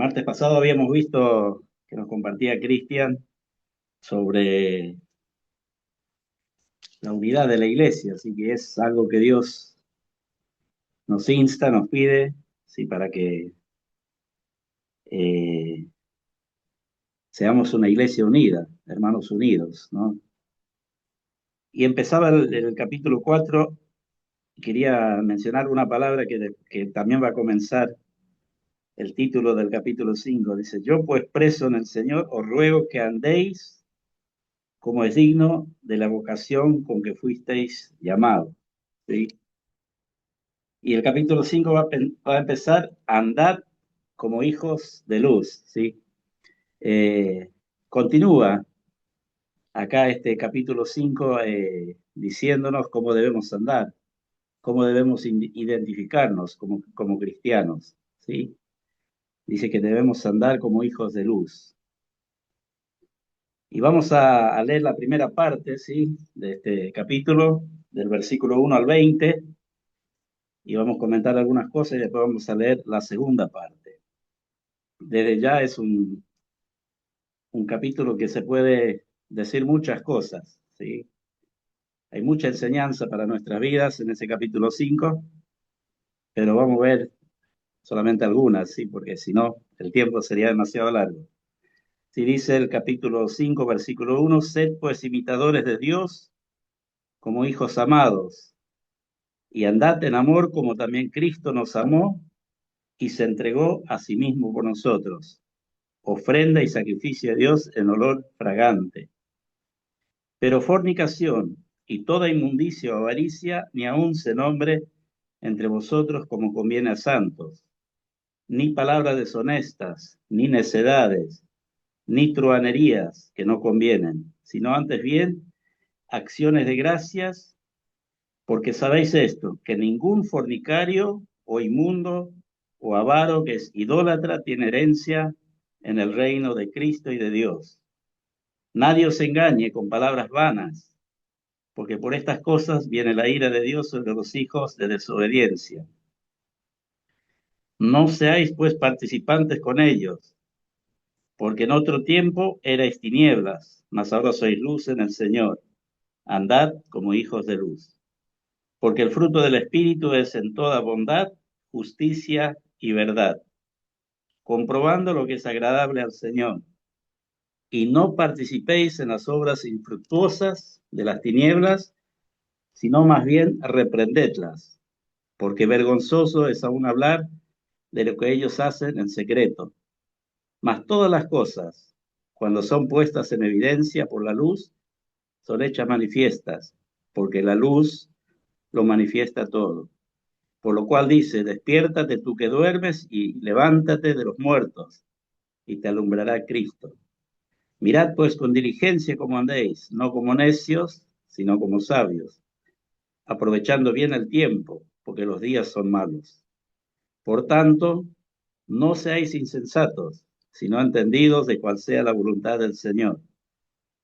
martes pasado habíamos visto que nos compartía Cristian sobre la unidad de la iglesia, así que es algo que Dios nos insta, nos pide, sí, para que eh, seamos una iglesia unida, hermanos unidos, ¿no? Y empezaba el capítulo 4. Quería mencionar una palabra que también va a comenzar el título del capítulo 5. Dice, yo pues preso en el Señor, os ruego que andéis como es digno de la vocación con que fuisteis llamados. ¿Sí? Y el capítulo 5 va a empezar a andar como hijos de luz. ¿Sí? Eh, Continúa acá este capítulo 5 diciéndonos cómo debemos andar, cómo debemos identificarnos como cristianos. ¿Sí? Dice que debemos andar como hijos de luz. Y vamos a leer la primera parte, ¿sí? De este capítulo, del versículo 1 al 20, y vamos a comentar algunas cosas y después vamos a leer la segunda parte. Desde ya es un capítulo que se puede decir muchas cosas, ¿sí? Hay mucha enseñanza para nuestras vidas en ese capítulo 5, pero vamos a ver solamente algunas, ¿sí? Porque si no, el tiempo sería demasiado largo. Si dice el capítulo 5, versículo 1, sed pues imitadores de Dios como hijos amados, y andad en amor como también Cristo nos amó y se entregó a sí mismo por nosotros, ofrenda y sacrificio a Dios en olor fragante. Pero fornicación y toda inmundicia o avaricia ni aun se nombre entre vosotros como conviene a santos, ni palabras deshonestas, ni necedades, ni truhanerías que no convienen, sino antes bien acciones de gracias, porque sabéis esto, que ningún fornicario o inmundo o avaro que es idólatra tiene herencia en el reino de Cristo y de Dios. Nadie os engañe con palabras vanas, porque por estas cosas viene la ira de Dios sobre los hijos de desobediencia. No seáis pues participantes con ellos, porque en otro tiempo erais tinieblas, mas ahora sois luz en el Señor. Andad como hijos de luz. Porque el fruto del Espíritu es en toda bondad, justicia y verdad, comprobando lo que es agradable al Señor. Y no participéis en las obras infructuosas de las tinieblas, sino más bien reprendedlas, porque vergonzoso es aún hablar de lo que ellos hacen en secreto. Mas todas las cosas, cuando son puestas en evidencia por la luz, son hechas manifiestas, porque la luz lo manifiesta todo. Por lo cual dice, despiértate tú que duermes y levántate de los muertos, y te alumbrará Cristo. Mirad pues con diligencia cómo andéis, no como necios, sino como sabios, aprovechando bien el tiempo, porque los días son malos. Por tanto, no seáis insensatos, sino entendidos de cuál sea la voluntad del Señor.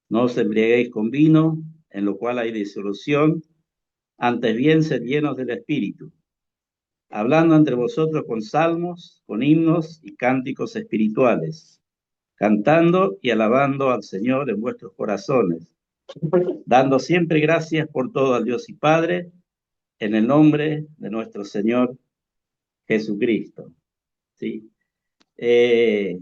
No os embriaguéis con vino, en lo cual hay disolución, antes bien sed llenos del Espíritu, hablando entre vosotros con salmos, con himnos y cánticos espirituales, cantando y alabando al Señor en vuestros corazones, dando siempre gracias por todo al Dios y Padre, en el nombre de nuestro Señor Jesucristo. ¿Sí? Eh,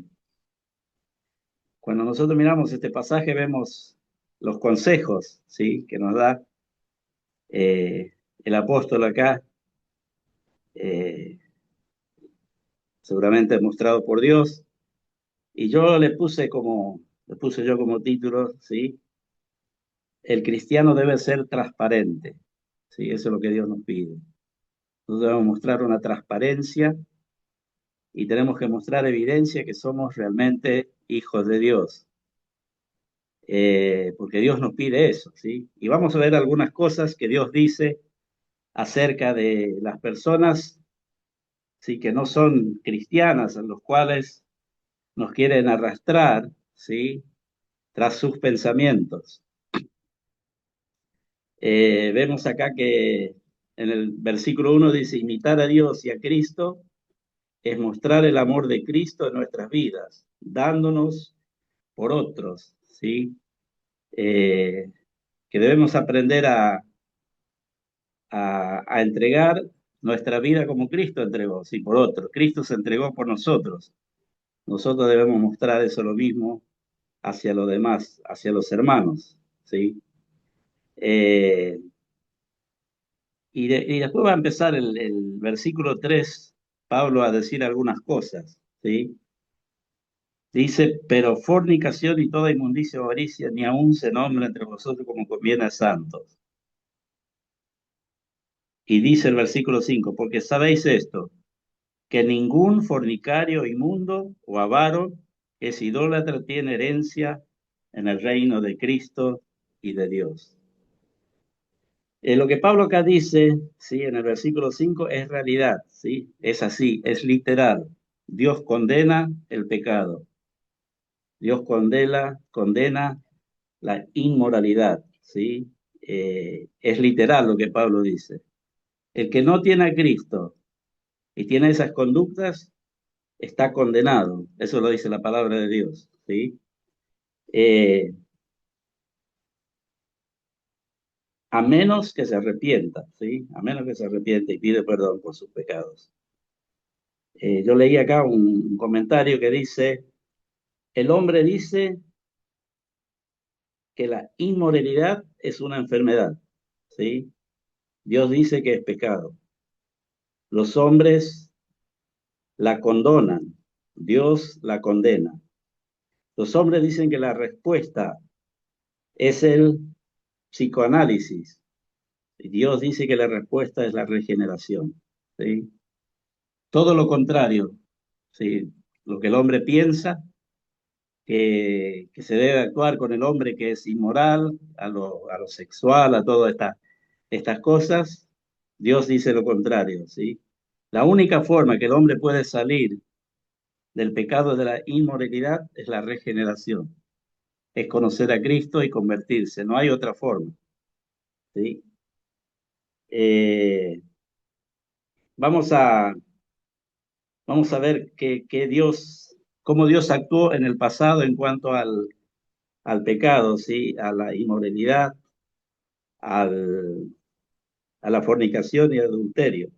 Cuando nosotros miramos este pasaje vemos los consejos, ¿sí?, que nos da el apóstol acá, eh, seguramente mostrado por Dios, y yo le puse yo como título, ¿sí? El cristiano debe ser transparente, ¿sí? Eso es lo que Dios nos pide. Nosotros debemos mostrar una transparencia y tenemos que mostrar evidencia que somos realmente hijos de Dios, porque Dios nos pide eso, ¿sí? Y vamos a ver algunas cosas que Dios dice acerca de las personas, ¿sí?, que no son cristianas, en los cuales nos quieren arrastrar, ¿sí?, tras sus pensamientos. Vemos acá que en el versículo 1 dice imitar a Dios y a Cristo, es mostrar el amor de Cristo en nuestras vidas, dándonos por otros, ¿sí? Eh, que debemos aprender a entregar nuestra vida como Cristo entregó, sí, por otros. Cristo se entregó por nosotros. Nosotros debemos mostrar eso lo mismo hacia los demás, hacia los hermanos, ¿sí? Eh, y después va a empezar el versículo 3, Pablo a decir algunas cosas, ¿sí? Dice, pero fornicación y toda inmundicia o avaricia ni aun se nombra entre vosotros como conviene a santos. Y dice el versículo 5, porque sabéis esto, que ningún fornicario inmundo o avaro es idólatra tiene herencia en el reino de Cristo y de Dios. Lo que Pablo acá dice, sí, en el versículo 5 es realidad, sí, es así, es literal. Dios condena el pecado. Dios condena la inmoralidad, ¿sí? Es literal lo que Pablo dice. El que no tiene a Cristo y tiene esas conductas está condenado. Eso lo dice la palabra de Dios, ¿sí? Eh, a menos que se arrepienta, ¿sí? A menos que se arrepienta y pide perdón por sus pecados. Yo leí acá un comentario que dice, el hombre dice que la inmoralidad es una enfermedad, ¿sí? Dios dice que es pecado. Los hombres la condonan, Dios la condena. Los hombres dicen que la respuesta es el psicoanálisis. Y Dios dice que la respuesta es la regeneración, ¿sí? Todo lo contrario, ¿sí? Lo que el hombre piensa, que se debe actuar con el hombre que es inmoral, a lo sexual, a todas estas cosas, Dios dice lo contrario, ¿sí? La única forma que el hombre puede salir del pecado de la inmoralidad es la regeneración, es conocer a Cristo y convertirse, no hay otra forma, ¿sí? Eh, vamos a, vamos a ver cómo Dios actuó en el pasado en cuanto al pecado, ¿sí? A la inmoralidad, al, a la fornicación y al adulterio.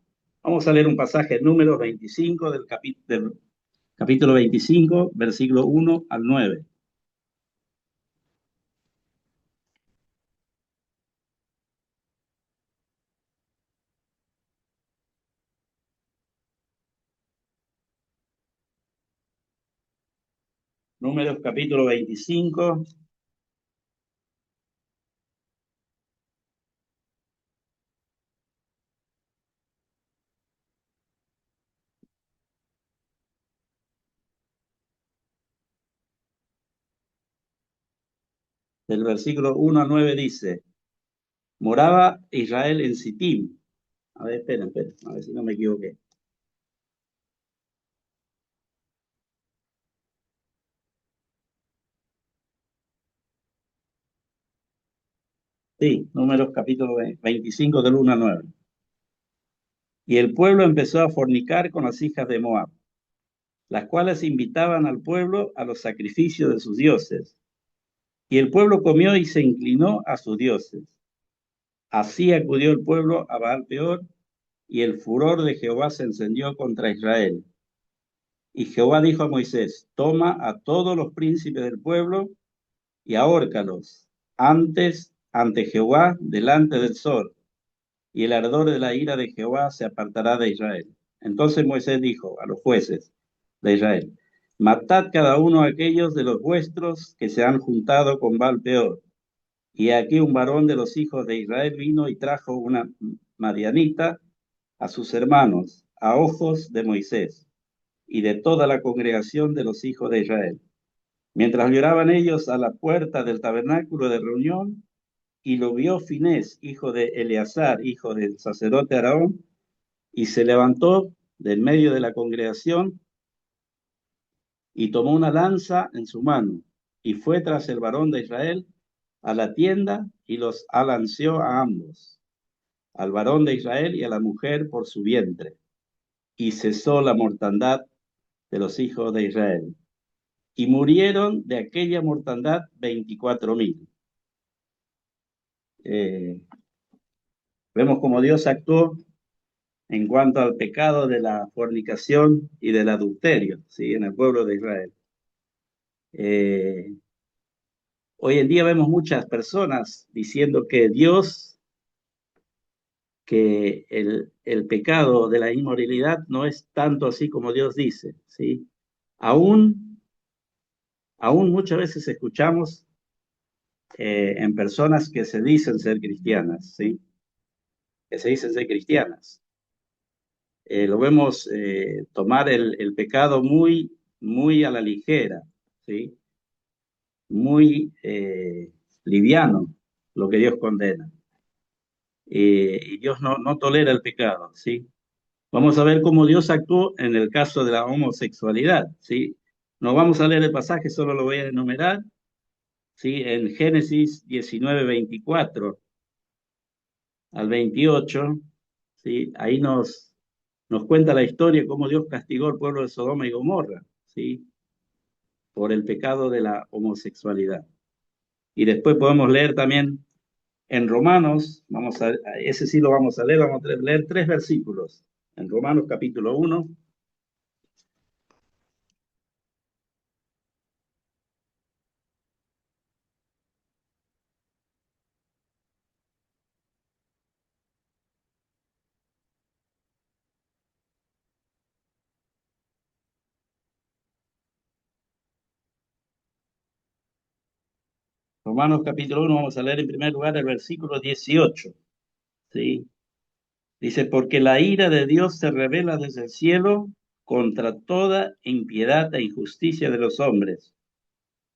Vamos a leer un pasaje, número 25 del capítulo 25, versículo 1 al 9. Números capítulo 25, del versículo 1 al 9 dice, moraba Israel en Sittim. A ver, esperen, a ver si no me equivoqué. Sí, números capítulo 25 del 1 al 9. Y el pueblo empezó a fornicar con las hijas de Moab, las cuales invitaban al pueblo a los sacrificios de sus dioses. Y el pueblo comió y se inclinó a sus dioses. Así acudió el pueblo a Baal Peor, y el furor de Jehová se encendió contra Israel. Y Jehová dijo a Moisés, toma a todos los príncipes del pueblo y ahórcalos ante Jehová delante del sol, y el ardor de la ira de Jehová se apartará de Israel. Entonces Moisés dijo a los jueces de Israel, matad cada uno a aquellos de los vuestros que se han juntado con Baal Peor. Y aquí un varón de los hijos de Israel vino y trajo una madianita a sus hermanos, a ojos de Moisés y de toda la congregación de los hijos de Israel. Mientras lloraban ellos a la puerta del tabernáculo de reunión, y lo vio Finés, hijo de Eleazar, hijo del sacerdote Aarón, y se levantó del medio de la congregación y tomó una lanza en su mano, y fue tras el varón de Israel a la tienda y los alanceó a ambos, al varón de Israel y a la mujer por su vientre. y cesó la mortandad de los hijos de Israel. Y murieron de aquella mortandad 24.000. Eh, Vemos cómo Dios actuó en cuanto al pecado de la fornicación y del adulterio, ¿sí? En el pueblo de Israel. Eh, Hoy en día vemos muchas personas diciendo que el pecado de la inmoralidad no es tanto así como Dios dice, ¿sí? Aún, aún muchas veces escuchamos en personas que se dicen ser cristianas, ¿sí? Que se dicen ser cristianas. Lo vemos tomar el pecado muy, muy a la ligera, ¿sí? Muy liviano lo que Dios condena. Y Dios no tolera el pecado, ¿sí? Vamos a ver cómo Dios actuó en el caso de la homosexualidad, ¿sí? No vamos a leer el pasaje, solo lo voy a enumerar, ¿sí? En Génesis 19:24 al 28, ¿sí? Ahí nos cuenta la historia cómo Dios castigó al pueblo de Sodoma y Gomorra, ¿sí? Por el pecado de la homosexualidad. Y después podemos leer también en Romanos, ese sí lo vamos a leer, vamos a leer 3 versículos. En Romanos capítulo 1, Romanos capítulo 1, vamos a leer en primer lugar el versículo 18, ¿sí? Dice, porque la ira de Dios se revela desde el cielo contra toda impiedad e injusticia de los hombres,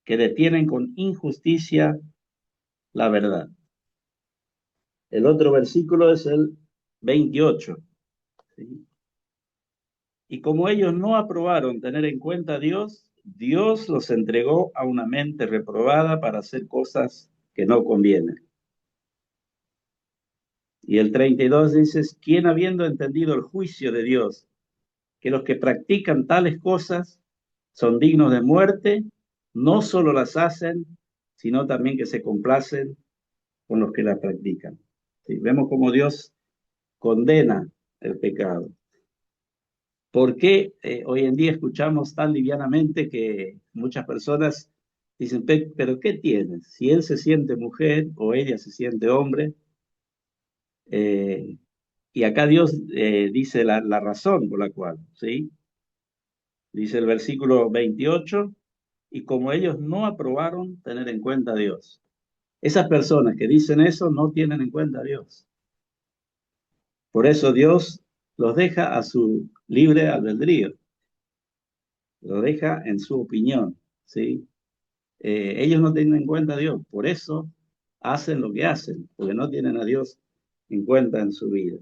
que detienen con injusticia la verdad. El otro versículo es el 28, ¿sí? Y como ellos no aprobaron tener en cuenta a Dios, Dios los entregó a una mente reprobada para hacer cosas que no convienen. Y el 32 dice, ¿quién habiendo entendido el juicio de Dios, que los que practican tales cosas son dignos de muerte, no solo las hacen, sino también que se complacen con los que las practican? ¿Sí? Vemos cómo Dios condena el pecado. ¿Por qué hoy en día escuchamos tan livianamente que muchas personas dicen, pero ¿qué tienes? Si él se siente mujer o ella se siente hombre, eh, y acá Dios dice la razón por la cual, ¿sí? Dice el versículo 28, y como ellos no aprobaron tener en cuenta a Dios. Esas personas que dicen eso no tienen en cuenta a Dios. Por eso Dios los deja a su libre albedrío, los deja en su opinión, ¿sí? Ellos no tienen en cuenta a Dios, por eso hacen lo que hacen, porque no tienen a Dios en cuenta en su vida.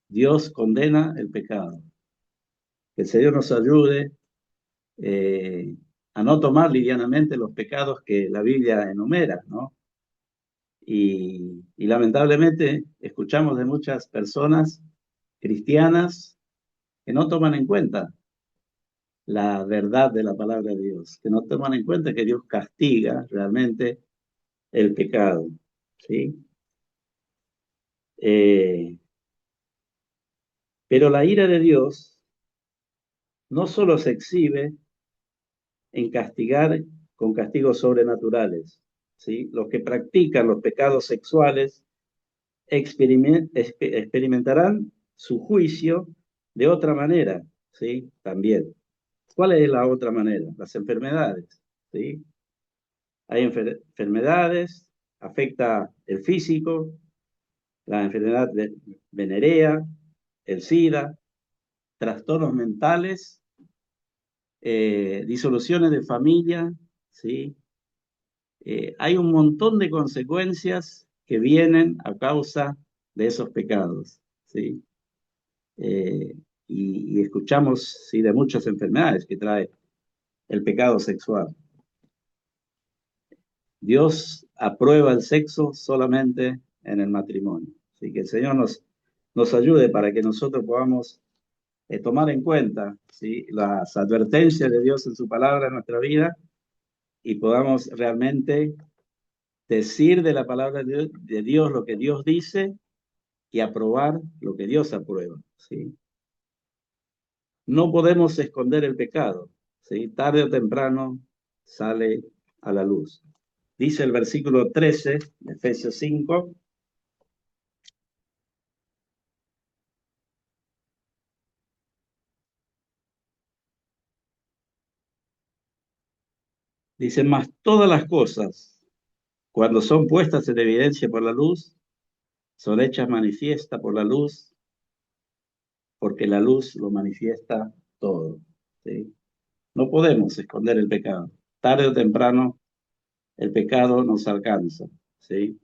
Dios condena el pecado. Que el Señor nos ayude eh, a no tomar livianamente los pecados que la Biblia enumera, ¿no? Y lamentablemente escuchamos de muchas personas cristianas que no toman en cuenta la verdad de la palabra de Dios, que no toman en cuenta que Dios castiga realmente el pecado, ¿sí? Eh, pero la ira de Dios no solo se exhibe en castigar con castigos sobrenaturales, ¿sí? Los que practican los pecados sexuales experimentarán su juicio de otra manera, ¿sí? También. ¿Cuál es la otra manera? Las enfermedades, ¿sí? Hay enfermedades, afecta el físico, la enfermedad venérea, el SIDA, trastornos mentales, disoluciones de familia, ¿sí? Hay un montón de consecuencias que vienen a causa de esos pecados, ¿sí? Eh, y escuchamos, ¿sí?, de muchas enfermedades que trae el pecado sexual. Dios aprueba el sexo solamente en el matrimonio. Así que el Señor nos ayude para que nosotros podamos tomar en cuenta, ¿sí?, las advertencias de Dios en su palabra en nuestra vida y podamos realmente decir de la palabra de Dios lo que Dios dice y aprobar lo que Dios aprueba, ¿sí? No podemos esconder el pecado, ¿sí? Tarde o temprano sale a la luz. Dice el versículo 13 de Efesios 5, dice: mas todas las cosas, cuando son puestas en evidencia por la luz, son hechas manifiesta por la luz, porque la luz lo manifiesta todo, ¿sí? No podemos esconder el pecado. Tarde o temprano el pecado nos alcanza, ¿sí?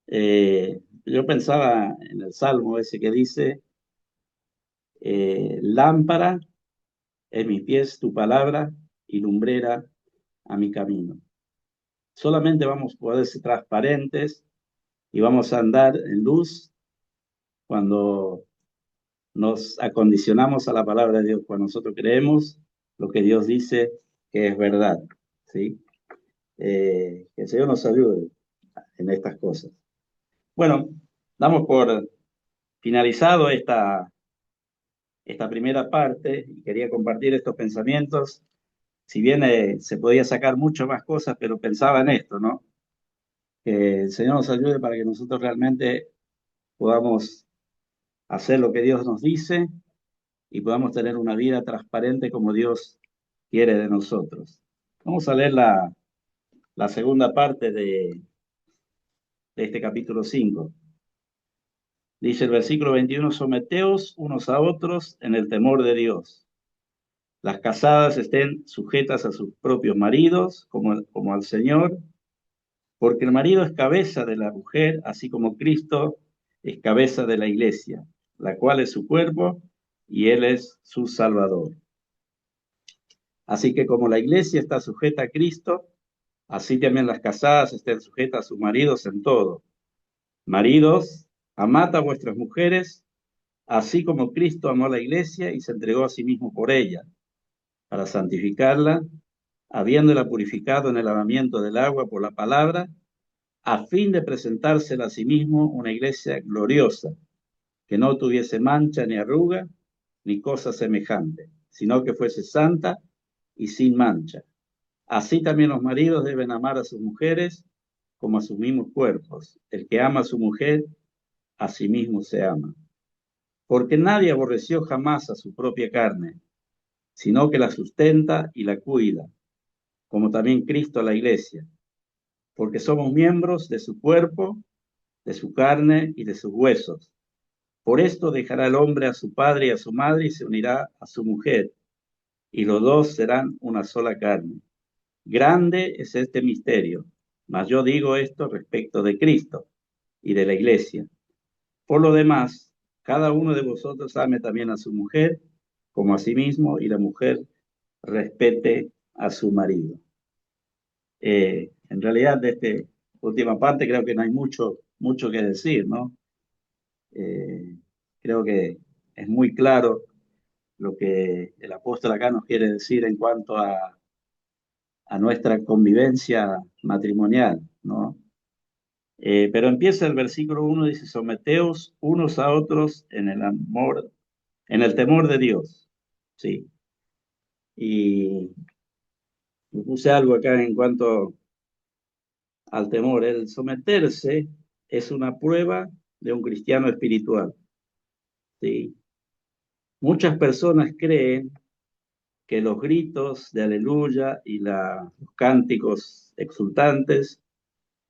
Yo pensaba en el salmo ese que dice, lámpara en mis pies tu palabra y lumbrera a mi camino. Solamente vamos a poder ser transparentes y vamos a andar en luz cuando nos acondicionamos a la palabra de Dios, cuando nosotros creemos lo que Dios dice que es verdad, ¿sí? Que el Señor nos ayude en estas cosas. Bueno, damos por finalizado esta primera parte y quería compartir estos pensamientos. Si bien se podía sacar mucho más cosas, pero pensaba en esto, ¿no? Que el Señor nos ayude para que nosotros realmente podamos hacer lo que Dios nos dice y podamos tener una vida transparente como Dios quiere de nosotros. Vamos a leer la segunda parte de este capítulo 5. Dice el versículo 21, someteos unos a otros en el temor de Dios. Las casadas estén sujetas a sus propios maridos como al Señor, porque el marido es cabeza de la mujer, así como Cristo es cabeza de la iglesia, la cual es su cuerpo y él es su Salvador. Así que como la iglesia está sujeta a Cristo, así también las casadas estén sujetas a sus maridos en todo. Maridos, amad a vuestras mujeres, así como Cristo amó a la iglesia y se entregó a sí mismo por ella, para santificarla, habiéndola purificado en el lavamiento del agua por la palabra, a fin de presentársela a sí mismo una iglesia gloriosa, que no tuviese mancha ni arruga, ni cosa semejante, sino que fuese santa y sin mancha. Así también los maridos deben amar a sus mujeres como a sus mismos cuerpos. El que ama a su mujer, a sí mismo se ama. Porque nadie aborreció jamás a su propia carne, sino que la sustenta y la cuida, como también Cristo a la iglesia, porque somos miembros de su cuerpo, de su carne y de sus huesos. Por esto dejará el hombre a su padre y a su madre y se unirá a su mujer, y los dos serán una sola carne. Grande es este misterio, mas yo digo esto respecto de Cristo y de la iglesia. Por lo demás, cada uno de vosotros ame también a su mujer como a sí mismo, y la mujer respete a su marido. En realidad, de esta última parte creo que no hay mucho que decir, ¿no? Creo que es muy claro lo que el apóstol acá nos quiere decir en cuanto a nuestra convivencia matrimonial, ¿no? Pero empieza el versículo 1, dice, someteos unos a otros en el amor, en el temor de Dios, ¿sí? Y puse algo acá en cuanto al temor. El someterse es una prueba de un cristiano espiritual, ¿sí? Muchas personas creen que los gritos de aleluya y los cánticos exultantes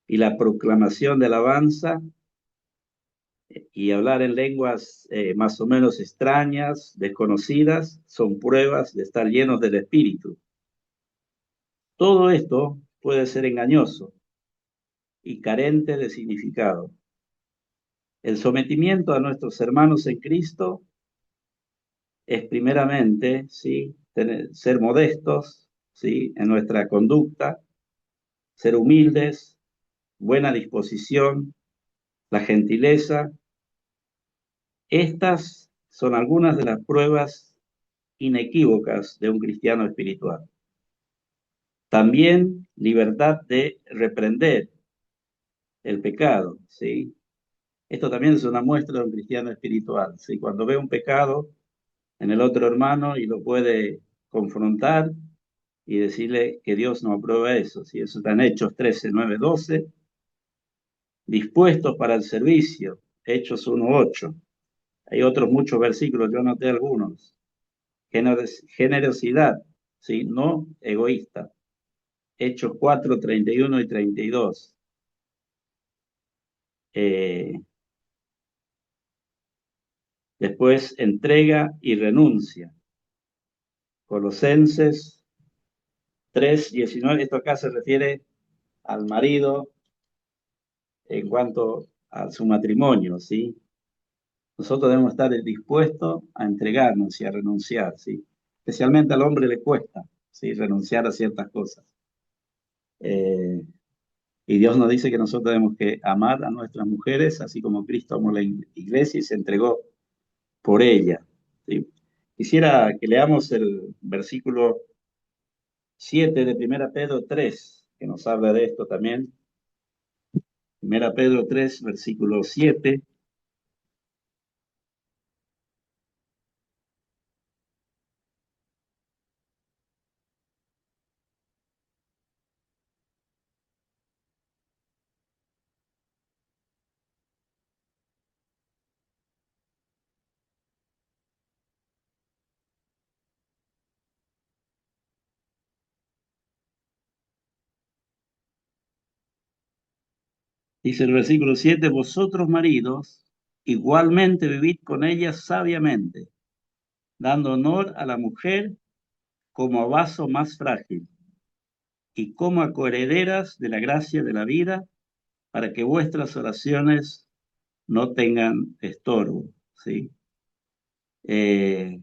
y la proclamación de alabanza y hablar en lenguas más o menos extrañas, desconocidas, son pruebas de estar llenos del Espíritu. Todo esto puede ser engañoso y carente de significado. El sometimiento a nuestros hermanos en Cristo es primeramente, ¿sí?, ser modestos, ¿sí?, en nuestra conducta, ser humildes, buena disposición, la gentileza. Estas son algunas de las pruebas inequívocas de un cristiano espiritual. También libertad de reprender el pecado, ¿sí? Esto también es una muestra de un cristiano espiritual, ¿sí? Cuando ve un pecado en el otro hermano y lo puede confrontar y decirle que Dios no aprueba eso, ¿sí? Eso está en Hechos 13, 9, 12. Dispuestos para el servicio, Hechos 1, 8. Hay otros muchos versículos, yo anoté algunos. Generosidad, ¿sí? No egoísta. Hechos 4, 31 y 32. Después, entrega y renuncia. Colosenses 3, 19. Esto acá se refiere al marido en cuanto a su matrimonio, ¿sí? Nosotros debemos estar dispuestos a entregarnos y a renunciar, ¿sí? Especialmente al hombre le cuesta, ¿sí? Renunciar a ciertas cosas. Eh, y Dios nos dice que nosotros tenemos que amar a nuestras mujeres, así como Cristo amó la iglesia y se entregó por ella, ¿sí? Quisiera que leamos el versículo 7 de 1 Pedro 3, que nos habla de esto también. 1 Pedro 3, versículo 7. Dice el versículo 7: vosotros maridos, igualmente vivid con ellas sabiamente, dando honor a la mujer como a vaso más frágil y como a coherederas de la gracia de la vida, para que vuestras oraciones no tengan estorbo, ¿sí? Este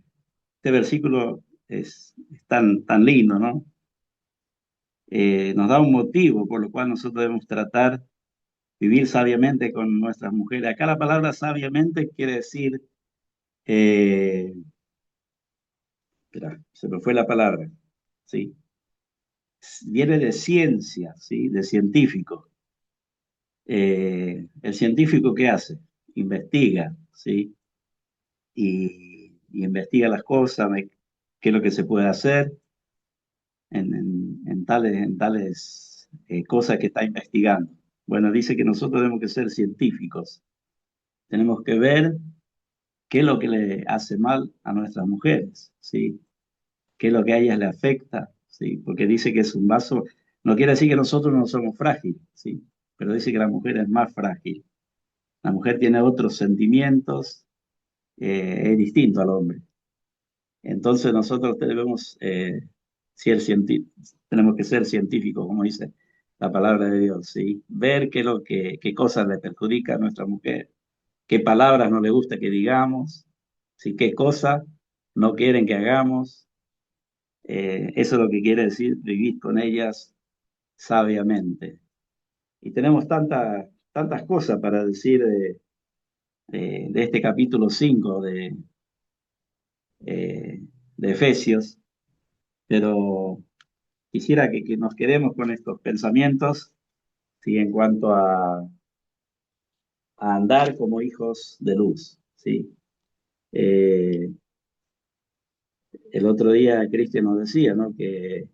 versículo es tan lindo, ¿no? Nos da un motivo por lo cual nosotros debemos tratar vivir sabiamente con nuestras mujeres. Acá la palabra sabiamente quiere decir, espera, se me fue la palabra, ¿sí? Viene de ciencia, ¿sí? De científico. El científico, ¿qué hace? Investiga, ¿sí? Y investiga las cosas, ve qué es lo que se puede hacer en tales cosas que está investigando. Bueno, dice que nosotros tenemos que ser científicos, tenemos que ver qué es lo que le hace mal a nuestras mujeres, ¿sí? Qué es lo que a ellas le afecta, ¿sí? Porque dice que es un vaso, no quiere decir que nosotros no somos frágiles, ¿sí? Pero dice que la mujer es más frágil. La mujer tiene otros sentimientos, es distinto al hombre. Entonces nosotros tenemos que ser científicos, como dice la palabra de Dios, ¿sí? Ver qué cosas le perjudica a nuestra mujer, qué palabras no le gusta que digamos, ¿sí? Qué cosas no quieren que hagamos. Eso es lo que quiere decir vivir con ellas sabiamente. Y tenemos tantas cosas para decir de este capítulo 5 eh, de Efesios, pero quisiera que nos quedemos con estos pensamientos, ¿sí? En cuanto a andar como hijos de luz, ¿sí? Eh, el otro día Cristian nos decía, ¿no? Que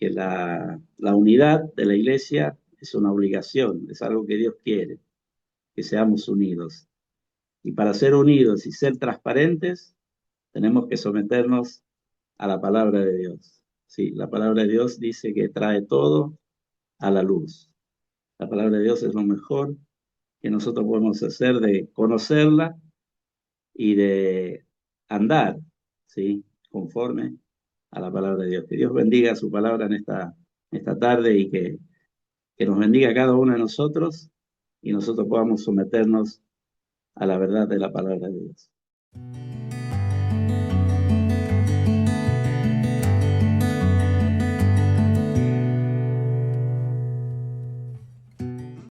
la unidad de la iglesia es una obligación, es algo que Dios quiere, que seamos unidos. Y para ser unidos y ser transparentes, tenemos que someternos a la palabra de Dios. Sí, la palabra de Dios dice que trae todo a la luz. La palabra de Dios es lo mejor que nosotros podemos hacer, de conocerla y de andar, ¿sí? Conforme a la palabra de Dios. Que Dios bendiga su palabra en esta tarde y que nos bendiga a cada uno de nosotros y nosotros podamos someternos a la verdad de la palabra de Dios.